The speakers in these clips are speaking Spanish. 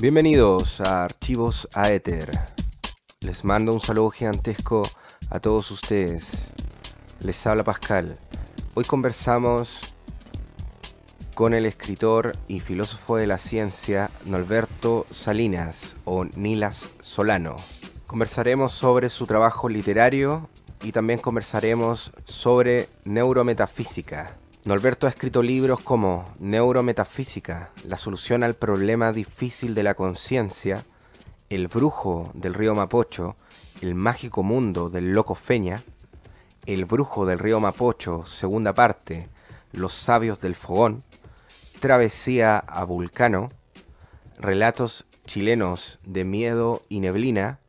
Bienvenidos a Archivos Aether. Les mando un saludo gigantesco a todos ustedes. Les habla Pascal. Hoy conversamos con el escritor y filósofo de la ciencia Norberto Salinas o Nilas Solano. Conversaremos sobre su trabajo literario y también conversaremos sobre neurometafísica. Norberto ha escrito libros como Neurometafísica, la solución al problema difícil de la conciencia, El brujo del río Mapocho, El mágico mundo del loco Feña, El brujo del río Mapocho, segunda parte, Los sabios del fogón, Travesía a Vulcano, Relatos chilenos de miedo y neblina,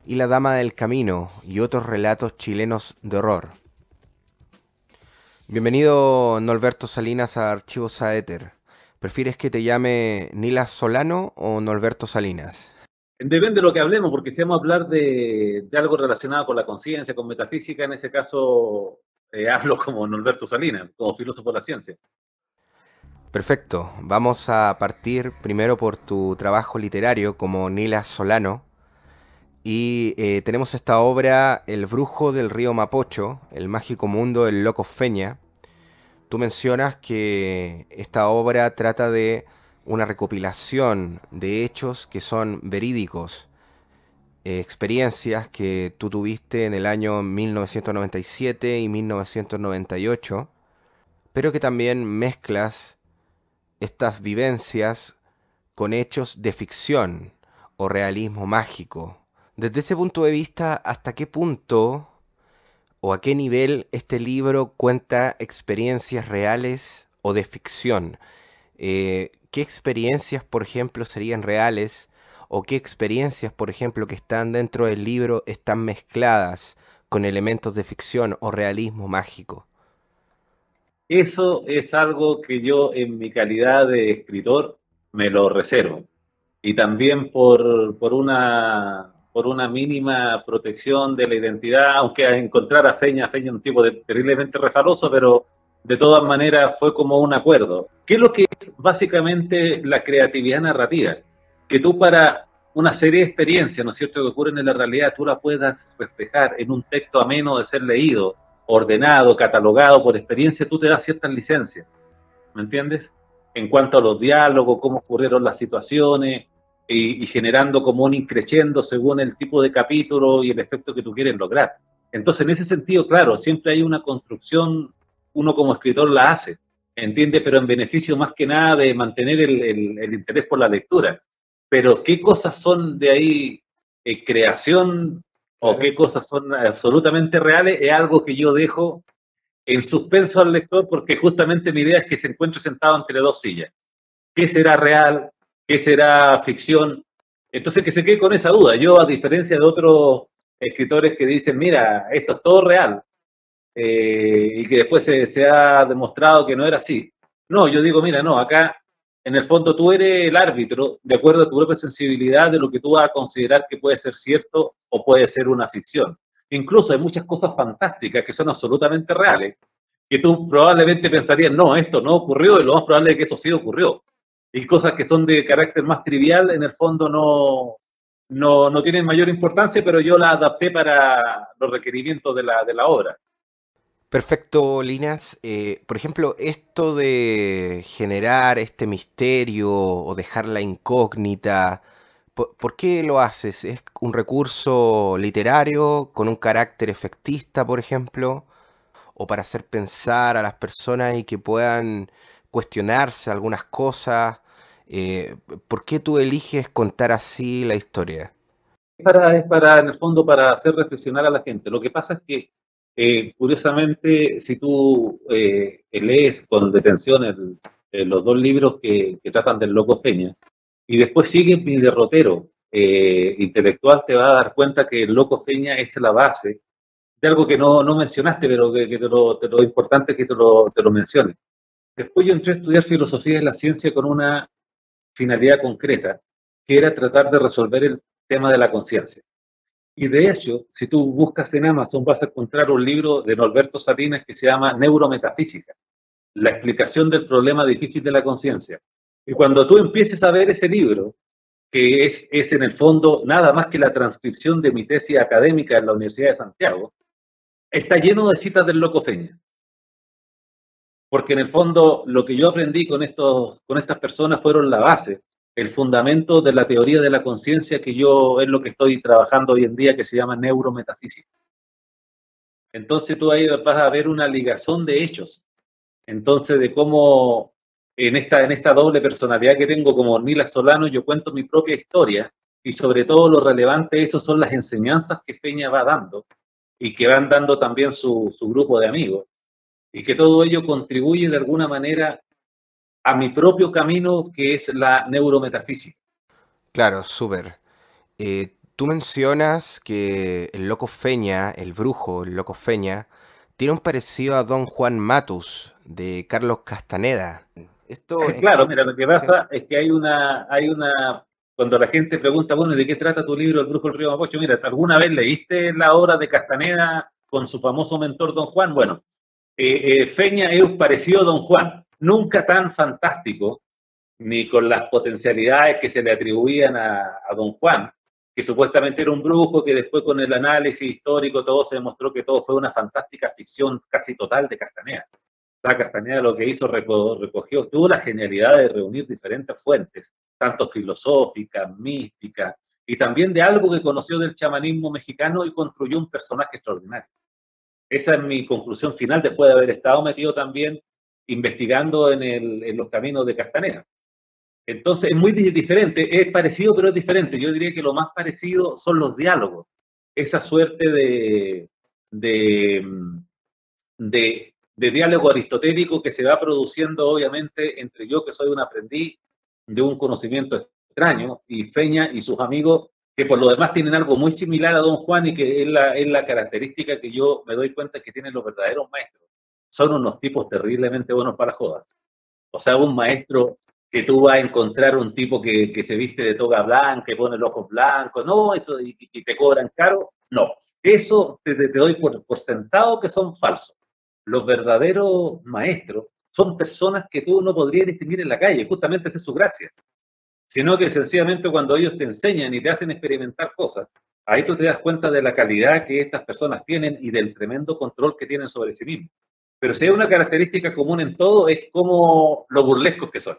y La dama del camino y otros relatos chilenos de horror. Bienvenido, Norberto Salinas, a Archivos Aether. ¿Prefieres que te llame Nilas Solano o Norberto Salinas? Depende de lo que hablemos, porque si vamos a hablar de algo relacionado con la conciencia, con metafísica, en ese caso hablo como Norberto Salinas, como filósofo de la ciencia. Perfecto. Vamos a partir primero por tu trabajo literario como Nilas Solano. Y tenemos esta obra, El brujo del río Mapocho, El mágico mundo del loco Feña. Tú mencionas que esta obra trata de una recopilación de hechos que son verídicos, experiencias que tú tuviste en el año 1997 y 1998, pero que también mezclas estas vivencias con hechos de ficción o realismo mágico. Desde ese punto de vista, ¿hasta qué punto o a qué nivel este libro cuenta experiencias reales o de ficción? ¿Qué experiencias, por ejemplo, serían reales? ¿O qué experiencias, por ejemplo, que están dentro del libro están mezcladas con elementos de ficción o realismo mágico? Eso es algo que yo, en mi calidad de escritor, me lo reservo. Y también por una mínima protección de la identidad, aunque a encontrar a Feña es un tipo terriblemente refaloso, pero de todas maneras fue como un acuerdo. ¿Qué es lo que es básicamente la creatividad narrativa? Que tú para una serie de experiencias, ¿no es cierto?, que ocurren en la realidad, tú la puedas reflejar en un texto ameno de ser leído, ordenado, catalogado por experiencia, tú te das ciertas licencias, ¿me entiendes? En cuanto a los diálogos, cómo ocurrieron las situaciones, y generando como un increciendo según el tipo de capítulo y el efecto que tú quieres lograr. Entonces, en ese sentido, claro, siempre hay una construcción, uno como escritor la hace, ¿entiendes? Pero en beneficio más que nada de mantener el interés por la lectura. Pero qué cosas son de ahí creación o qué cosas son absolutamente reales es algo que yo dejo en suspenso al lector, porque justamente mi idea es que se encuentre sentado entre dos sillas. ¿Qué será real? ¿Qué será ficción? Entonces que se quede con esa duda. Yo, a diferencia de otros escritores que dicen, mira, esto es todo real, y que después se ha demostrado que no era así. No, yo digo, mira, no, acá en el fondo tú eres el árbitro de acuerdo a tu propia sensibilidad de lo que tú vas a considerar que puede ser cierto o puede ser una ficción. Incluso hay muchas cosas fantásticas que son absolutamente reales, que tú probablemente pensarías, no, esto no ocurrió, y lo más probable es que eso sí ocurrió. Y cosas que son de carácter más trivial, en el fondo no tienen mayor importancia, pero yo la adapté para los requerimientos de la obra. Perfecto, Linas. Por ejemplo, esto de generar este misterio o dejar la incógnita, ¿por qué lo haces? ¿Es un recurso literario con un carácter efectista, por ejemplo? ¿O para hacer pensar a las personas y que puedan cuestionarse algunas cosas? ¿Por qué tú eliges contar así la historia? Es para, en el fondo, para hacer reflexionar a la gente. Lo que pasa es que, curiosamente, si tú lees con detención los dos libros que tratan del loco Feña, y después sigue mi derrotero intelectual, te vas a dar cuenta que el loco Feña es la base de algo que no mencionaste, pero que te lo importante es que te lo mencione. Después yo entré a estudiar filosofía de la ciencia con una finalidad concreta, que era tratar de resolver el tema de la conciencia. Y de hecho, si tú buscas en Amazon, vas a encontrar un libro de Norberto Salinas que se llama Neurometafísica, la explicación del problema difícil de la conciencia. Y cuando tú empieces a ver ese libro, que es en el fondo nada más que la transcripción de mi tesis académica en la Universidad de Santiago, está lleno de citas del loco Feña. Porque en el fondo lo que yo aprendí con estas personas fueron la base, el fundamento de la teoría de la conciencia, que yo es lo que estoy trabajando hoy en día, que se llama neurometafísica. Entonces tú ahí vas a ver una ligazón de hechos. Entonces, de cómo en esta doble personalidad que tengo como Nila Solano, yo cuento mi propia historia, y sobre todo lo relevante, eso son las enseñanzas que Feña va dando, y que van dando también su grupo de amigos, y que todo ello contribuye de alguna manera a mi propio camino, que es la neurometafísica. Claro, súper. Tú mencionas que el loco Feña, el brujo, el loco Feña, tiene un parecido a Don Juan Matus de Carlos Castaneda. Esto en Claro, qué... mira, lo que Sí. pasa es que cuando la gente pregunta, bueno, ¿de qué trata tu libro, El Brujo del Río Mapocho? Mira, ¿alguna vez leíste la obra de Castaneda con su famoso mentor Don Juan? Bueno, Feña es parecido a Don Juan, nunca tan fantástico, ni con las potencialidades que se le atribuían a Don Juan, que supuestamente era un brujo, que después con el análisis histórico todo se demostró que todo fue una fantástica ficción casi total de Castaneda. Castaneda lo que hizo, recogió, tuvo la genialidad de reunir diferentes fuentes, tanto filosóficas, místicas, y también de algo que conoció del chamanismo mexicano, y construyó un personaje extraordinario. Esa es mi conclusión final, después de haber estado metido también investigando en los caminos de Castaneda. Entonces es muy diferente, es parecido pero es diferente. Yo diría que lo más parecido son los diálogos, esa suerte de, de diálogo aristotélico que se va produciendo obviamente entre yo, que soy un aprendiz de un conocimiento extraño, y Feña y sus amigos, que por lo demás tienen algo muy similar a Don Juan, y que es la característica que yo me doy cuenta que tienen los verdaderos maestros. Son unos tipos terriblemente buenos para joder. O sea, un maestro que tú vas a encontrar un tipo que se viste de toga blanca, que pone los ojos blancos, no, eso, y te cobran caro, no. Eso te doy por sentado que son falsos. Los verdaderos maestros son personas que tú no podrías distinguir en la calle, justamente esa es su gracia. Sino que sencillamente cuando ellos te enseñan y te hacen experimentar cosas, ahí tú te das cuenta de la calidad que estas personas tienen y del tremendo control que tienen sobre sí mismos. Pero si hay una característica común en todo, es como lo burlescos que son.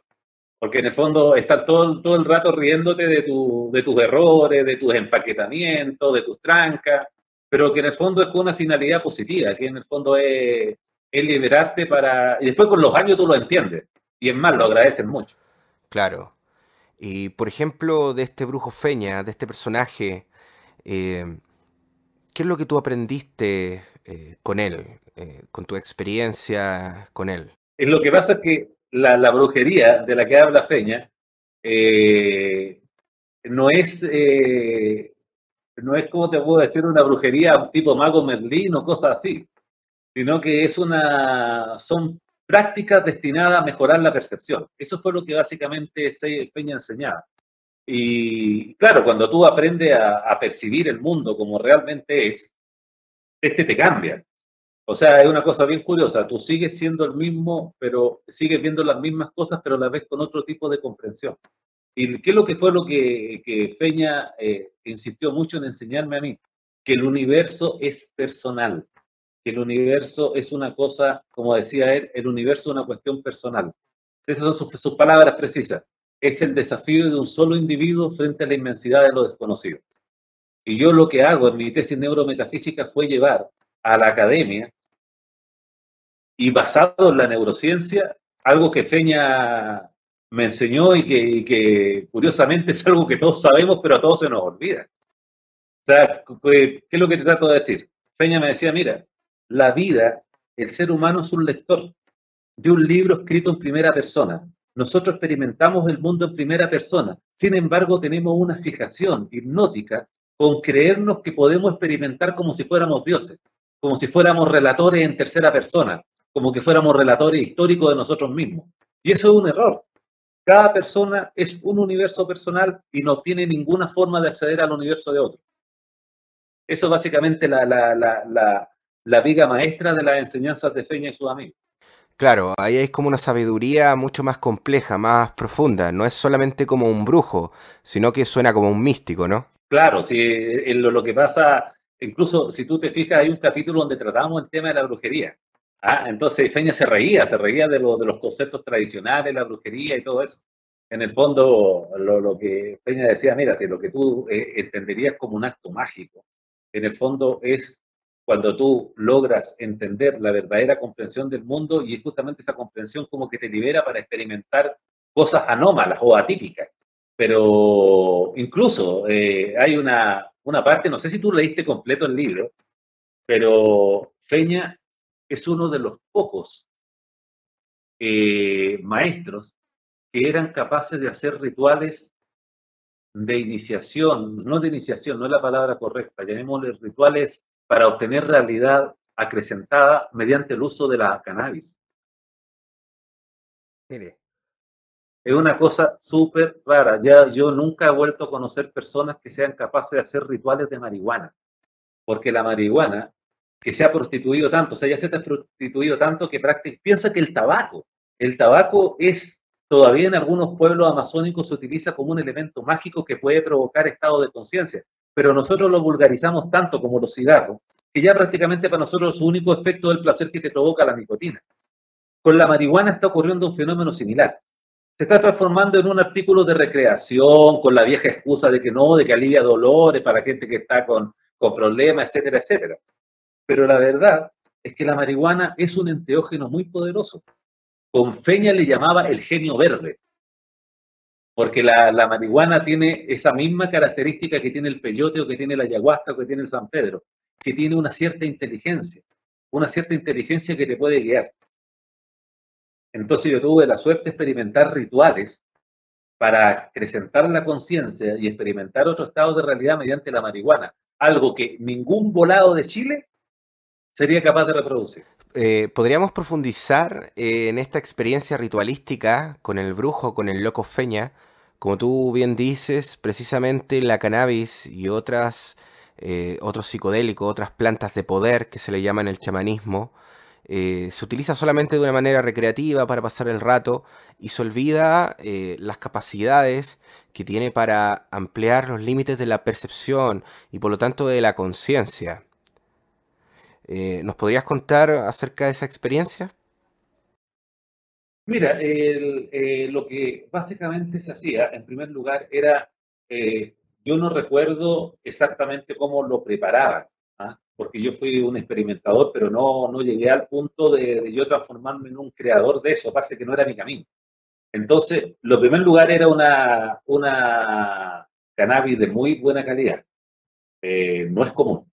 Porque en el fondo están todo el rato riéndote de tus errores, de tus empaquetamientos, de tus trancas, pero que en el fondo es con una finalidad positiva, que en el fondo es liberarte para... Y después con los años tú lo entiendes, y es más, lo agradecen mucho. Claro. Y por ejemplo, de este brujo Feña, de este personaje, eh, ¿qué es lo que tú aprendiste con él, con tu experiencia con él? Es lo que pasa es que la brujería de la que habla Feña eh, no es... no es como te puedo decir una brujería tipo mago Merlín o cosas así, sino que son prácticas destinadas a mejorar la percepción. Eso fue lo que básicamente Feña enseñaba. Y claro, cuando tú aprendes a percibir el mundo como realmente es, te cambia. O sea, es una cosa bien curiosa. Tú sigues siendo el mismo, pero sigues viendo las mismas cosas, pero a la vez con otro tipo de comprensión. ¿Y qué es lo que fue lo que Feña insistió mucho en enseñarme a mí? Que el universo es personal, que el universo es una cosa, como decía él, el universo es una cuestión personal. Esas son sus palabras precisas. Es el desafío de un solo individuo frente a la inmensidad de lo desconocido. Y yo lo que hago en mi tesis neurometafísica fue llevar a la academia, y basado en la neurociencia, algo que Feña me enseñó, y que curiosamente es algo que todos sabemos, pero a todos se nos olvida. O sea, ¿qué es lo que te trato de decir? Feña me decía, mira, la vida, el ser humano es un lector de un libro escrito en primera persona. nosotros experimentamos el mundo en primera persona. Sin embargo, tenemos una fijación hipnótica con creernos que podemos experimentar como si fuéramos dioses, como si fuéramos relatores en tercera persona, como que fuéramos relatores históricos de nosotros mismos. Y eso es un error. Cada persona es un universo personal y no tiene ninguna forma de acceder al universo de otro. Eso es básicamente la viga maestra de las enseñanzas de Feña y sus amigos. Claro, ahí hay como una sabiduría mucho más compleja, más profunda. No es solamente como un brujo, sino que suena como un místico, ¿no? Claro, si lo que pasa, incluso si tú te fijas, hay un capítulo donde tratamos el tema de la brujería. ¿Ah? Entonces Feña se reía de los conceptos tradicionales, la brujería y todo eso. En el fondo, lo que Feña decía, mira, si lo que tú entenderías como un acto mágico, en el fondo es cuando tú logras entender la verdadera comprensión del mundo y es justamente esa comprensión como que te libera para experimentar cosas anómalas o atípicas. Pero incluso hay una parte, no sé si tú leíste completo el libro, pero Feña es uno de los pocos maestros que eran capaces de hacer rituales de iniciación, no de iniciación, no es la palabra correcta, llamémosle rituales para obtener realidad acrecentada mediante el uso de la cannabis. Mire, Es eso una cosa súper rara. Ya yo nunca he vuelto a conocer personas que sean capaces de hacer rituales de marihuana, porque la marihuana, que se ha prostituido tanto, o sea, ya se ha prostituido tanto que prácticamente piensa que el tabaco es, todavía en algunos pueblos amazónicos se utiliza como un elemento mágico que puede provocar estado de conciencia, pero nosotros lo vulgarizamos tanto como los cigarros, que ya prácticamente para nosotros su único efecto es el placer que te provoca la nicotina. Con la marihuana está ocurriendo un fenómeno similar. Se está transformando en un artículo de recreación, con la vieja excusa de que no, de que alivia dolores para gente que está con problemas, etcétera, etcétera. Pero la verdad es que la marihuana es un enteógeno muy poderoso. Con Feña le llamaba el genio verde, porque la marihuana tiene esa misma característica que tiene el peyote o que tiene la ayahuasca o que tiene el San Pedro, que tiene una cierta inteligencia que te puede guiar. Entonces yo tuve la suerte de experimentar rituales para acrecentar la conciencia y experimentar otro estado de realidad mediante la marihuana, algo que ningún volado de Chile sería capaz de reproducir. ¿Podríamos profundizar en esta experiencia ritualística con el brujo, con el loco Feña? Como tú bien dices, precisamente la cannabis y otros psicodélicos, otras plantas de poder que se le llaman el chamanismo, se utiliza solamente de una manera recreativa para pasar el rato y se olvida las capacidades que tiene para ampliar los límites de la percepción y por lo tanto de la conciencia. ¿Nos podrías contar acerca de esa experiencia? Mira, lo que básicamente se hacía, en primer lugar, era, yo no recuerdo exactamente cómo lo preparaban, ¿ah? Porque yo fui un experimentador, pero no llegué al punto de yo transformarme en un creador de eso, aparte que no era mi camino. Entonces, lo primer lugar era una cannabis de muy buena calidad. No es común.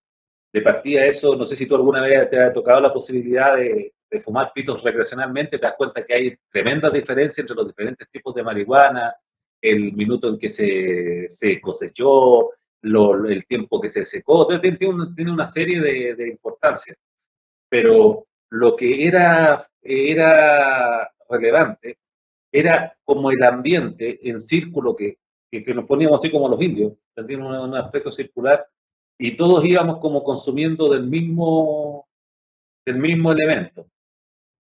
De partida eso, no sé si tú alguna vez te ha tocado la posibilidad de fumar pitos recreacionalmente, te das cuenta que hay tremendas diferencias entre los diferentes tipos de marihuana, el minuto en que se cosechó, el tiempo que se secó, entonces tiene una serie de importancias. Pero lo que era relevante era como el ambiente en círculo que nos poníamos así como los indios, tiene un aspecto circular, y todos íbamos como consumiendo del mismo elemento.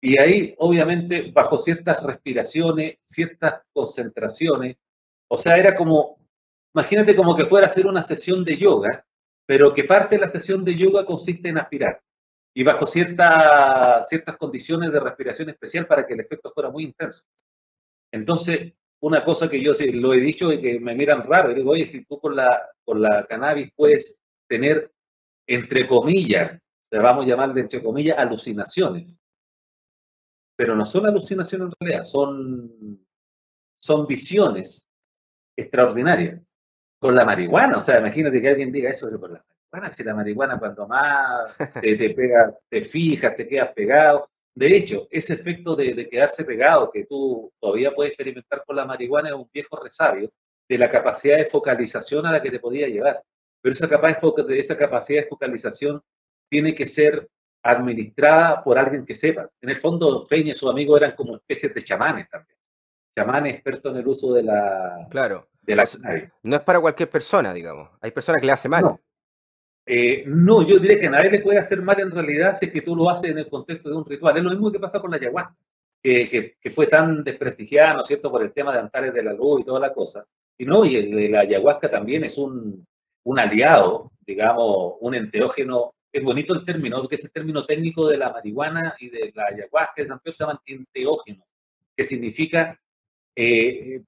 Y ahí, obviamente, bajo ciertas respiraciones, ciertas concentraciones, o sea, era como, imagínate como que fuera a hacer una sesión de yoga, pero que parte de la sesión de yoga consiste en aspirar, y bajo ciertas condiciones de respiración especial para que el efecto fuera muy intenso. Entonces, una cosa que yo sí lo he dicho y que me miran raro, y digo, oye, si tú con la cannabis puedes tener, entre comillas, le vamos a llamarle entre comillas, alucinaciones, pero no son alucinaciones en realidad, son visiones extraordinarias. Con la marihuana, o sea, imagínate que alguien diga eso de por la marihuana, si la marihuana cuando más te pega, te fijas, te quedas pegado, De hecho, ese efecto de quedarse pegado que tú todavía puedes experimentar con la marihuana es un viejo resabio de la capacidad de focalización a la que te podía llevar. Pero esa capacidad de focalización tiene que ser administrada por alguien que sepa. En el fondo, Feña y sus amigos eran como especies de chamanes también. Chamanes expertos en el uso Claro. de O la sea, cannabis. no es para cualquier persona, digamos. Hay personas que le hace mal. No, no, yo diría que a nadie le puede hacer mal en realidad si es que tú lo haces en el contexto de un ritual. Es lo mismo que pasa con la ayahuasca, que fue tan desprestigiada, ¿no es cierto?, por el tema de Antares de la Luz y toda la cosa. Y no, la ayahuasca también es un aliado, digamos, un enteógeno. Es bonito el término, porque es el término técnico de la marihuana y de la ayahuasca, de San Pedro, se llaman enteógenos, que significa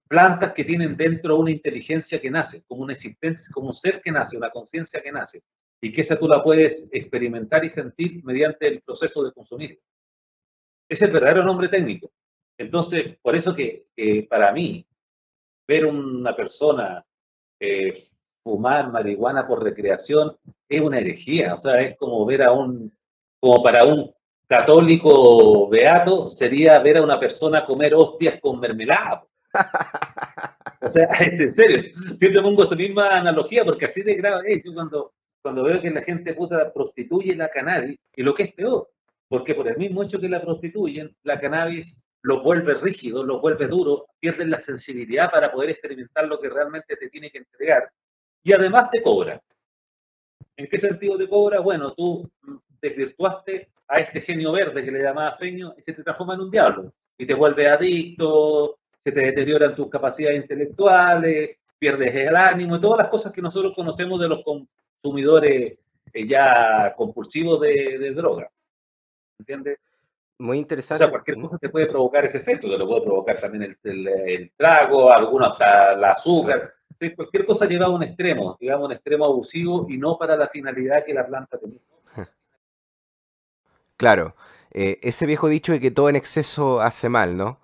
plantas que tienen dentro una inteligencia que nace, como una existencia, como un ser que nace, una conciencia que nace, y que esa tú la puedes experimentar y sentir mediante el proceso de consumir. Ese es el verdadero nombre técnico. Entonces, por eso que para mí, ver una persona eh, fumar marihuana por recreación es una herejía, o sea, es como ver como para un católico beato, sería ver a una persona comer hostias con mermelada. O sea, es en serio. Siempre pongo esa misma analogía porque así de grave es. Yo cuando veo que la gente puta prostituye la cannabis, y lo que es peor, porque por el mismo hecho que la prostituyen, la cannabis los vuelve rígidos, los vuelve duros, pierden la sensibilidad para poder experimentar lo que realmente te tiene que entregar. Y además te cobra. ¿En qué sentido te cobra? Bueno, tú desvirtuaste a este genio verde que le llamaba Feño y se te transforma en un diablo. Y te vuelve adicto, se te deterioran tus capacidades intelectuales, pierdes el ánimo y todas las cosas que nosotros conocemos de los consumidores ya compulsivos de droga. ¿Entiendes? Muy O sea, interesante. cualquier cosa te puede provocar ese efecto, te lo puede provocar también el trago, algunos hasta el Claro. azúcar. Sí, cualquier cosa lleva a un extremo, digamos, un extremo abusivo y no para la finalidad que la planta tenía. Claro. Ese viejo dicho de que todo en exceso hace mal, ¿no?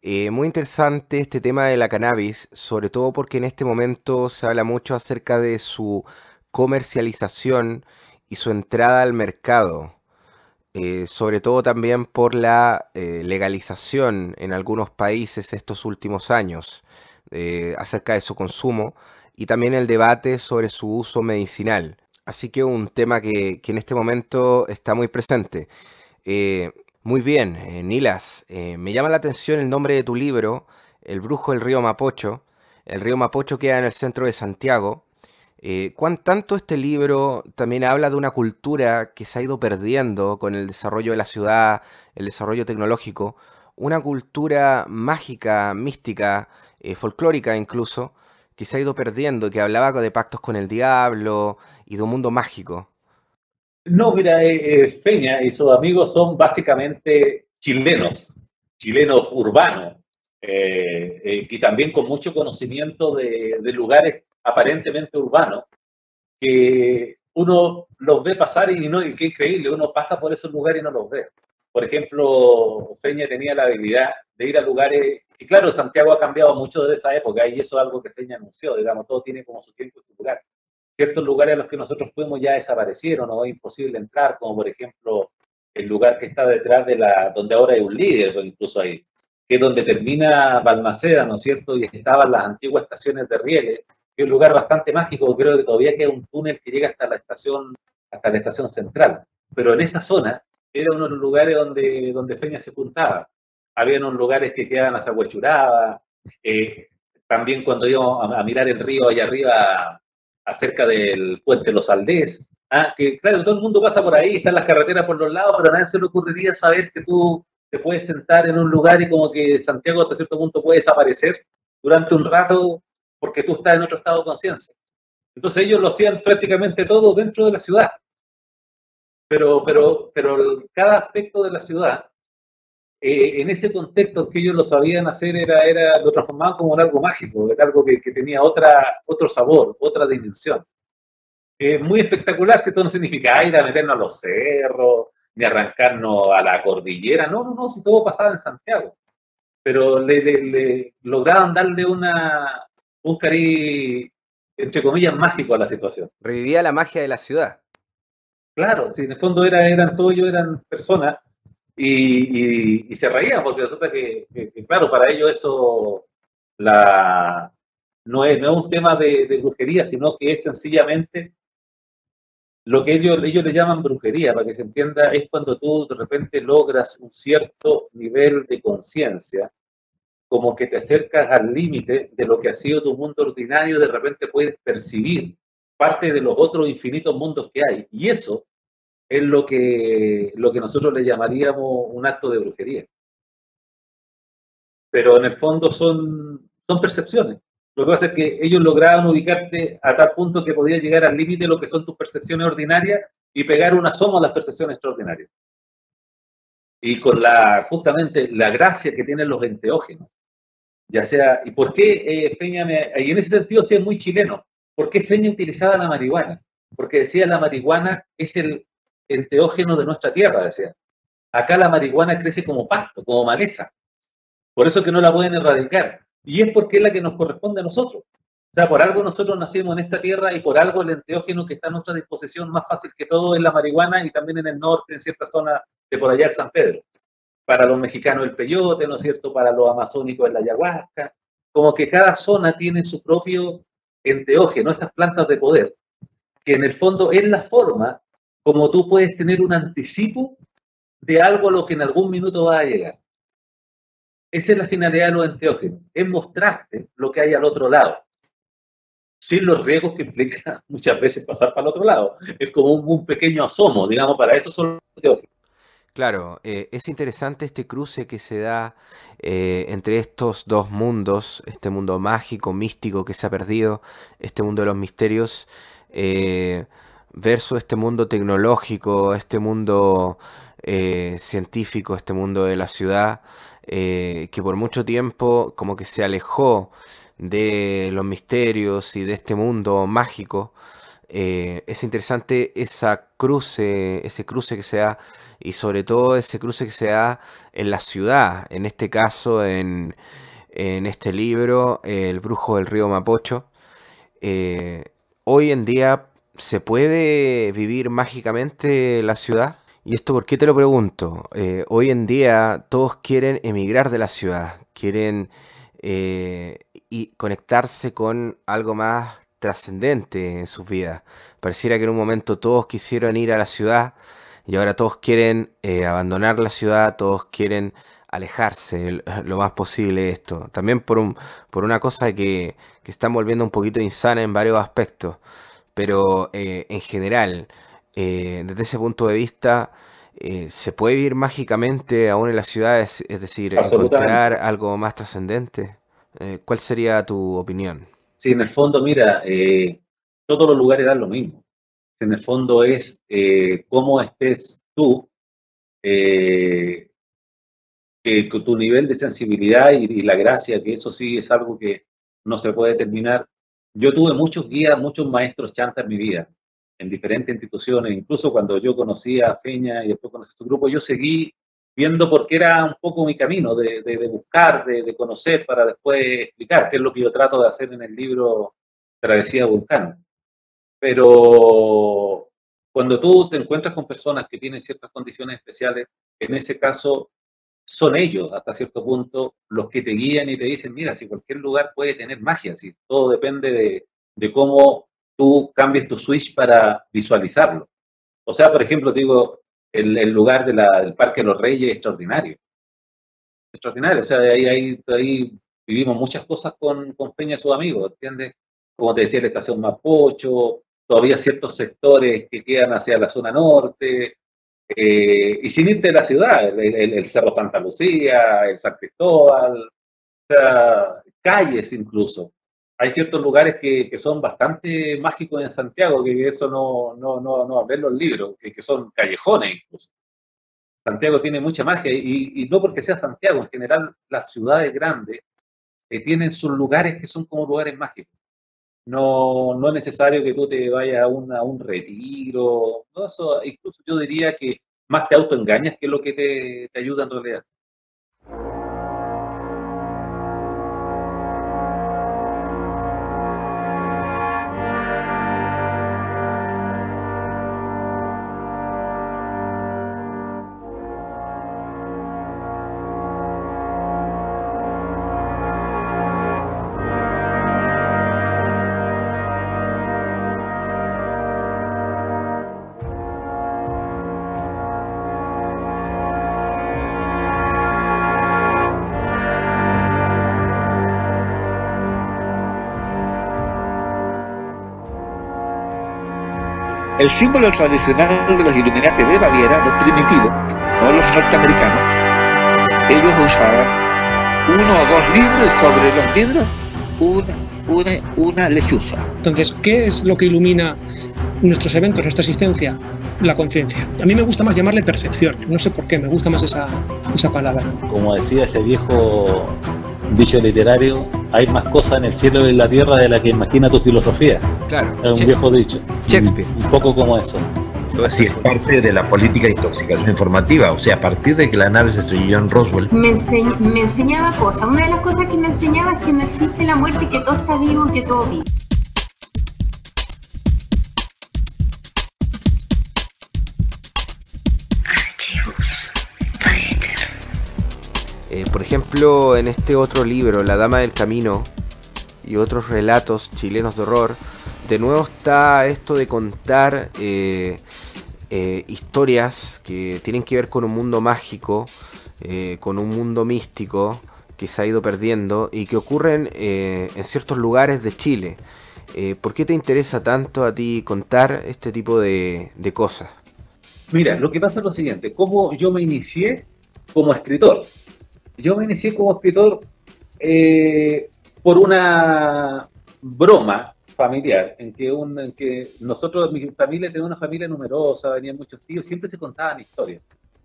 Muy interesante este tema de la cannabis, sobre todo porque en este momento se habla mucho acerca de su comercialización y su entrada al mercado. Sobre todo también por la legalización en algunos países estos últimos años acerca de su consumo y también el debate sobre su uso medicinal. Así que un tema que en este momento está muy presente. Eh, Muy bien, Nilas, me llama la atención el nombre de tu libro, El Brujo del Río Mapocho. El río Mapocho queda en el centro de Santiago. ¿Cuán tanto este libro también habla de una cultura que se ha ido perdiendo con el desarrollo de la ciudad, el desarrollo tecnológico, una cultura mágica, mística, folclórica incluso, que se ha ido perdiendo, que hablaba de pactos con el diablo y de un mundo mágico? No, mira, Feña y sus amigos son básicamente chilenos, chilenos urbanos, y también con mucho conocimiento de lugares aparentemente urbanos, que uno los ve pasar y qué increíble, uno pasa por esos lugares y no los ve. Por ejemplo, Feña tenía la habilidad de ir a lugares, y claro, Santiago ha cambiado mucho desde esa época, y eso es algo que Feña anunció, digamos, todo tiene como su tiempo y su lugar. Ciertos lugares a los que nosotros fuimos ya desaparecieron o es imposible entrar, como por ejemplo el lugar que está detrás de donde ahora hay un líder, incluso ahí, que es donde termina Balmaceda, ¿no es cierto? Y estaban las antiguas estaciones de rieles, que es un lugar bastante mágico, creo que todavía queda un túnel que llega hasta la estación central. Pero en esa zona era uno de los lugares donde Feña se juntaba. Había unos lugares que quedaban hacia Huechuraba, también cuando íbamos a mirar el río allá arriba acerca del puente Los Aldés, que claro, todo el mundo pasa por ahí, están las carreteras por los lados, pero a nadie se le ocurriría saber que tú te puedes sentar en un lugar y como que Santiago hasta cierto punto puede desaparecer durante un rato porque tú estás en otro estado de conciencia. Entonces ellos lo hacían prácticamente todo dentro de la ciudad, pero cada aspecto de la ciudad, en ese contexto que ellos lo sabían hacer, lo transformaban como en algo mágico, era algo que tenía otro sabor, otra dimensión. Muy espectacular, si esto no significa ir a meternos a los cerros, ni arrancarnos a la cordillera, no, si todo pasaba en Santiago, pero le lograban darle un cariz, entre comillas, mágico a la situación. Revivía la magia de la ciudad. Claro, si en el fondo eran todos ellos eran personas y se reían porque resulta que, claro, para ellos eso la, no es un tema de brujería, sino que es sencillamente lo que ellos le llaman brujería, para que se entienda, es cuando tú de repente logras un cierto nivel de conciencia, como que te acercas al límite de lo que ha sido tu mundo ordinario, de repente puedes percibir parte de los otros infinitos mundos que hay. Y eso es lo que nosotros le llamaríamos un acto de brujería. Pero en el fondo son percepciones. Lo que pasa es que ellos lograban ubicarte a tal punto que podías llegar al límite de lo que son tus percepciones ordinarias y pegar un asomo a las percepciones extraordinarias. Y con justamente la gracia que tienen los enteógenos. Ya sea, ¿y por qué Feña y en ese sentido sí es muy chileno? ¿Por qué Feña utilizaba la marihuana? Porque decía la marihuana es el enteógeno de nuestra tierra, decía. Acá la marihuana crece como pasto, como maleza. Por eso que no la pueden erradicar. Y es porque es la que nos corresponde a nosotros. O sea, por algo nosotros nacimos en esta tierra y por algo el enteógeno que está a nuestra disposición más fácil que todo es la marihuana y también en el norte, en ciertas zonas de por allá el San Pedro. Para los mexicanos el peyote, ¿no es cierto? Para los amazónicos la ayahuasca. Como que cada zona tiene su propio enteógeno, estas plantas de poder, que en el fondo es la forma como tú puedes tener un anticipo de algo a lo que en algún minuto va a llegar. Esa es la finalidad de los enteógenos, es mostrarte lo que hay al otro lado, sin los riesgos que implica muchas veces pasar para el otro lado. Es como un pequeño asomo, digamos, para eso son los enteógenos. Claro, es interesante este cruce que se da entre estos dos mundos, este mundo mágico, místico que se ha perdido, este mundo de los misterios, versus este mundo tecnológico, este mundo científico, este mundo de la ciudad, que por mucho tiempo como que se alejó de los misterios y de este mundo mágico. Es interesante ese cruce que se da y sobre todo ese cruce que se da en la ciudad, en este caso en este libro, El Brujo del Río Mapocho. Eh, Hoy en día se puede vivir mágicamente la ciudad. ¿Y esto por qué te lo pregunto? Hoy en día todos quieren emigrar de la ciudad, quieren y conectarse con algo más trascendente en sus vidas. Pareciera que en un momento todos quisieron ir a la ciudad y ahora todos quieren abandonar la ciudad, todos quieren alejarse lo más posible de esto. También por una cosa que están volviendo un poquito insana en varios aspectos, pero en general, desde ese punto de vista, ¿se puede vivir mágicamente aún en las ciudades? Es decir, encontrar Absolutamente. algo más trascendente. ¿Cuál sería tu opinión? Si en el fondo, mira, todos los lugares dan lo mismo. Si en el fondo es cómo estés tú, eh, que con tu nivel de sensibilidad y la gracia, que eso sí es algo que no se puede terminar. Yo tuve muchos guías, muchos maestros chantas en mi vida, en diferentes instituciones, incluso cuando yo conocí a Feña y después conocí a su grupo, yo seguí viendo porque era un poco mi camino de buscar, de conocer para después explicar, que es lo que yo trato de hacer en el libro Travesía Vulcano. Pero cuando tú te encuentras con personas que tienen ciertas condiciones especiales, en ese caso son ellos, hasta cierto punto, los que te guían y te dicen, mira, si cualquier lugar puede tener magia, si todo depende de cómo tú cambies tu switch para visualizarlo. O sea, por ejemplo, te digo, el lugar del Parque de los Reyes es extraordinario. Extraordinario, o sea, ahí vivimos muchas cosas con Peña y sus amigos, ¿entiendes? Como te decía, la estación Mapocho, todavía ciertos sectores que quedan hacia la zona norte, y sin irte de la ciudad, el Cerro Santa Lucía, el San Cristóbal, o sea, calles incluso. Hay ciertos lugares que son bastante mágicos en Santiago, que eso no ven los libros, que son callejones incluso. Santiago tiene mucha magia y no porque sea Santiago, en general las ciudades grandes tienen sus lugares que son como lugares mágicos. No es necesario que tú te vayas a un retiro, no, eso, incluso yo diría que más te autoengañas que lo que te ayuda en realidad. El símbolo tradicional de los Illuminati de Baviera, los primitivos, no los norteamericanos, ellos usaban uno o dos libros y sobre los libros una lechuza. Entonces, ¿qué es lo que ilumina nuestros eventos, nuestra existencia? La conciencia. A mí me gusta más llamarle percepción. No sé por qué, me gusta más esa palabra. Como decía ese viejo dicho literario, hay más cosas en el cielo y en la tierra de la que imagina tu filosofía. Claro. Es un viejo dicho. Shakespeare. Un poco como eso. Así es parte de la política de intoxicación informativa. O sea, a partir de que la nave se estrelló en Roswell. Me enseñaba cosas. Una de las cosas que me enseñaba es que no existe la muerte, que todo está vivo, que todo vive. Por ejemplo, en este otro libro, La Dama del Camino y otros relatos chilenos de horror, de nuevo está esto de contar historias que tienen que ver con un mundo mágico, con un mundo místico que se ha ido perdiendo y que ocurren en ciertos lugares de Chile. ¿Por qué te interesa tanto a ti contar este tipo de cosas? Mira, lo que pasa es lo siguiente, cómo yo me inicié como escritor. Yo me inicié como escritor por una broma familiar, en que nosotros, mi familia tenía una familia numerosa, venían muchos tíos, siempre se contaban historias.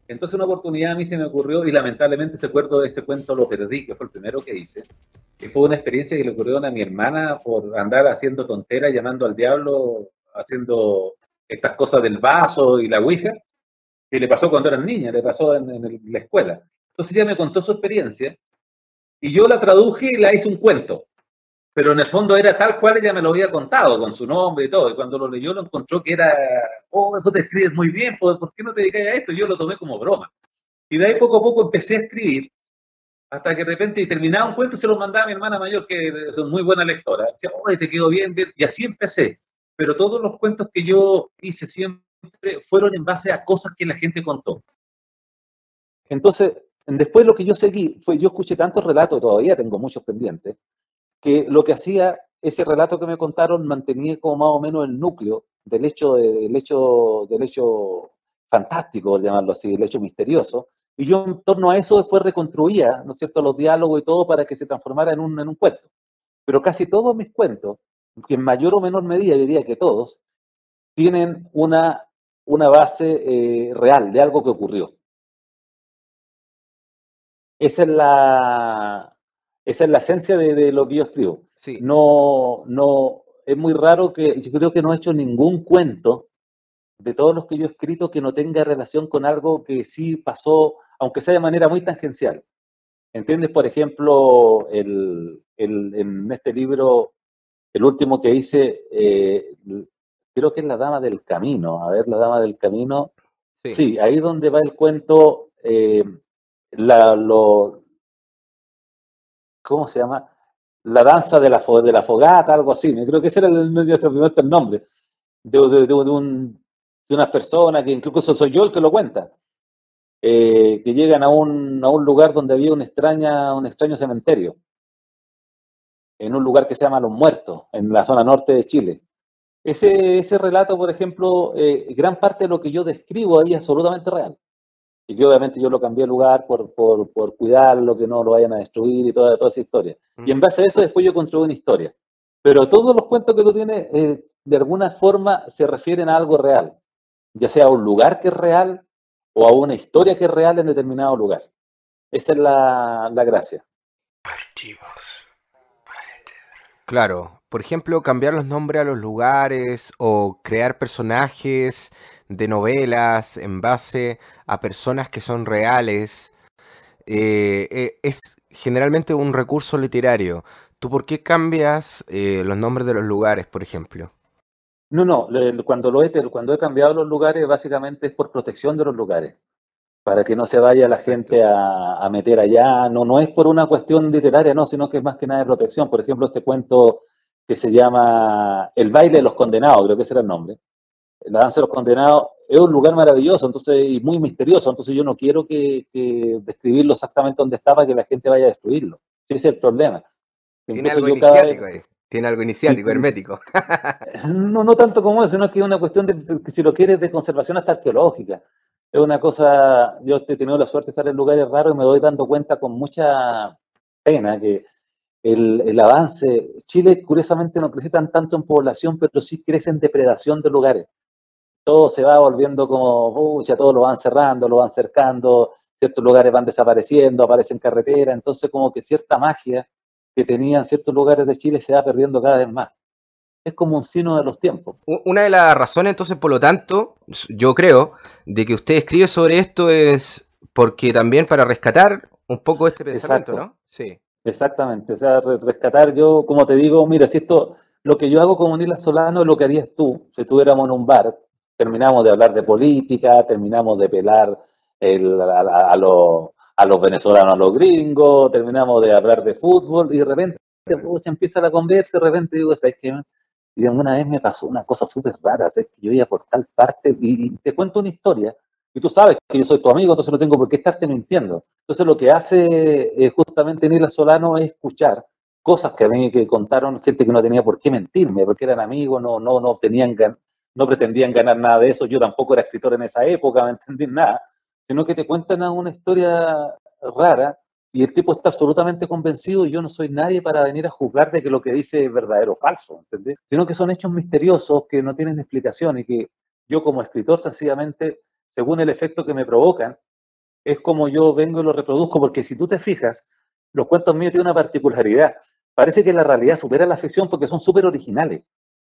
Entonces una oportunidad a mí se me ocurrió, y lamentablemente ese cuento lo perdí, que fue el primero que hice, que fue una experiencia que le ocurrió a mi hermana por andar haciendo tonteras, llamando al diablo, haciendo estas cosas del vaso y la ouija, que le pasó cuando era niña, le pasó en la escuela. Entonces ella me contó su experiencia y yo la traduje y la hice un cuento. Pero en el fondo era tal cual ella me lo había contado, con su nombre y todo. Y cuando lo leyó lo encontró que era, oh, tú te escribes muy bien, ¿por qué no te dedicas a esto? Yo lo tomé como broma. Y de ahí poco a poco empecé a escribir, hasta que de repente terminaba un cuento y se lo mandaba a mi hermana mayor, que es muy buena lectora. Decía, oh, te quedó bien, bien. Y así empecé. Pero todos los cuentos que yo hice siempre fueron en base a cosas que la gente contó. Entonces, después lo que yo seguí fue, yo escuché tantos relatos, todavía tengo muchos pendientes, que lo que hacía ese relato que me contaron mantenía como más o menos el núcleo del hecho fantástico, por llamarlo así, el hecho misterioso, y yo en torno a eso después reconstruía, ¿no es cierto?, los diálogos y todo para que se transformara en un cuento. Pero casi todos mis cuentos, que en mayor o menor medida, yo diría que todos, tienen una base real de algo que ocurrió. Esa es la esencia de lo que yo escribo. Sí. No, es muy raro yo creo que no he hecho ningún cuento de todos los que yo he escrito que no tenga relación con algo que sí pasó, aunque sea de manera muy tangencial. ¿Entiendes? Por ejemplo, en este libro, el último que hice, creo que es La Dama del Camino. A ver, La Dama del Camino. Sí, ahí donde va el cuento, ¿cómo se llama? La danza de la fogata, algo así. Creo que ese era el nombre. De una persona que incluso soy yo el que lo cuenta. Que llegan a un lugar donde había un extraño cementerio. En un lugar que se llama Los Muertos, en la zona norte de Chile. Ese relato, por ejemplo, gran parte de lo que yo describo ahí es absolutamente real. Y que obviamente yo lo cambié de lugar por cuidarlo, que no lo vayan a destruir y toda esa historia. Y en base a eso después yo construí una historia. Pero todos los cuentos que tú tienes, de alguna forma, se refieren a algo real. Ya sea a un lugar que es real o a una historia que es real en determinado lugar. Esa es la gracia. Archivos. Claro. Por ejemplo, cambiar los nombres a los lugares o crear personajes de novelas en base a personas que son reales, es generalmente un recurso literario. ¿Tú por qué cambias los nombres de los lugares, por ejemplo? No, cuando he cambiado los lugares, básicamente es por protección de los lugares, para que no se vaya la gente a meter allá. No es por una cuestión literaria, no, sino que es más que nada de protección. Por ejemplo, este cuento que se llama El baile de los condenados, creo que ese era el nombre. La danza de los condenados es un lugar maravilloso, entonces, y muy misterioso, entonces yo no quiero que describirlo exactamente donde está para que la gente vaya a destruirlo. Ese es el problema. Tiene Entonces algo yo iniciático ahí. Tiene algo iniciático, hermético. No, no tanto como eso, sino que es una cuestión que si lo quieres de conservación hasta arqueológica. Es una cosa, yo he tenido la suerte de estar en lugares raros y me doy dando cuenta con mucha pena que el avance, Chile curiosamente no crece tanto en población, pero sí crece en depredación de lugares. Todo se va volviendo como, pucha, todo lo van cerrando, lo van cercando, ciertos lugares van desapareciendo, aparecen carreteras, entonces como que cierta magia que tenían ciertos lugares de Chile se va perdiendo cada vez más. Es como un signo de los tiempos. Una de las razones, entonces, por lo tanto, yo creo, de que usted escribe sobre esto es porque también para rescatar un poco este pensamiento, Exacto. ¿no? Sí. Exactamente, o sea, rescatar yo, como te digo, mira, si esto, lo que yo hago como Nila Solano es lo que harías tú, si estuviéramos en un bar, terminamos de hablar de política, terminamos de pelar a los venezolanos, a los gringos, terminamos de hablar de fútbol y de repente pucha, empieza la conversa y de repente digo, ¿sabes qué? Y una vez me pasó una cosa súper rara, ¿sabes? Que yo iba por tal parte y te cuento una historia y tú sabes que yo soy tu amigo, entonces no tengo por qué estarte mintiendo. Entonces lo que hace justamente Nila Solano es escuchar cosas que a mí que contaron gente que no tenía por qué mentirme, porque eran amigos, no tenían no pretendían ganar nada de eso, yo tampoco era escritor en esa época, no entendí nada, sino que te cuentan una historia rara y el tipo está absolutamente convencido y yo no soy nadie para venir a juzgar de que lo que dice es verdadero o falso, ¿entendés? Sino que son hechos misteriosos que no tienen explicación y que yo como escritor sencillamente, según el efecto que me provocan, es como yo vengo y lo reproduzco, porque si tú te fijas, los cuentos míos tienen una particularidad. Parece que la realidad supera la ficción porque son súper originales.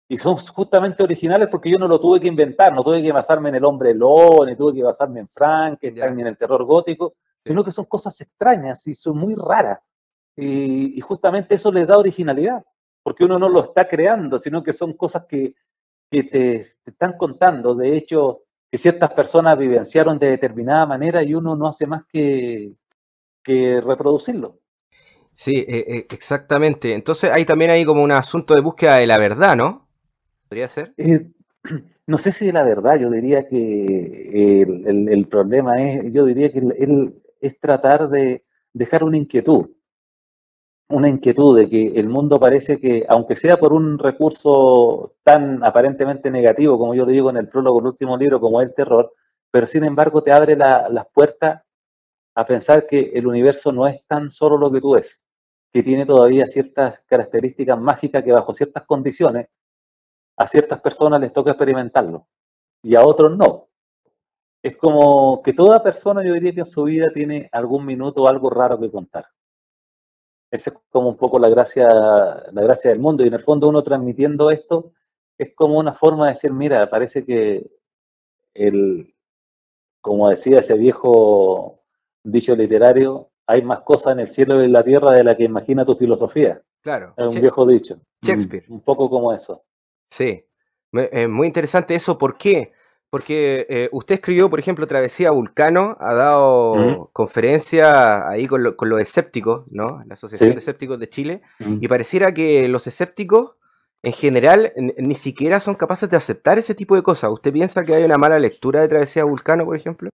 Y son justamente originales porque yo no lo tuve que inventar, no tuve que basarme en el hombre lobo, ni tuve que basarme en Frankenstein, ni en el terror gótico, Sí. sino que son cosas extrañas y son muy raras. Y justamente eso les da originalidad, porque uno no lo está creando, sino que son cosas que te están contando. De hecho, que ciertas personas vivenciaron de determinada manera y uno no hace más que reproducirlo. Sí, exactamente. Entonces ahí también hay como un asunto de búsqueda de la verdad, ¿no? ¿Podría ser? No sé si de la verdad, yo diría que el problema es, yo diría que es tratar de dejar una inquietud de que el mundo parece que, aunque sea por un recurso tan aparentemente negativo, como yo le digo en el prólogo del último libro, como es el terror, pero sin embargo te abre las puertas a pensar que el universo no es tan solo lo que tú ves, que tiene todavía ciertas características mágicas que bajo ciertas condiciones a ciertas personas les toca experimentarlo y a otros no. Es como que toda persona, yo diría que en su vida tiene algún minuto o algo raro que contar. Esa es como un poco la gracia del mundo. Y en el fondo uno transmitiendo esto es como una forma de decir, mira, parece que el, como decía ese viejo dicho literario, hay más cosas en el cielo y en la tierra de la que imagina tu filosofía. Claro. Es un viejo dicho. Shakespeare. Un poco como eso. Sí. Muy interesante eso. ¿Por qué? Porque usted escribió, por ejemplo, Travesía a Vulcano, ha dado conferencia ahí con los escépticos, ¿no? La Asociación de Escépticos de Chile, y pareciera que los escépticos, en general, ni siquiera son capaces de aceptar ese tipo de cosas. ¿Usted piensa que hay una mala lectura de Travesía a Vulcano, por ejemplo?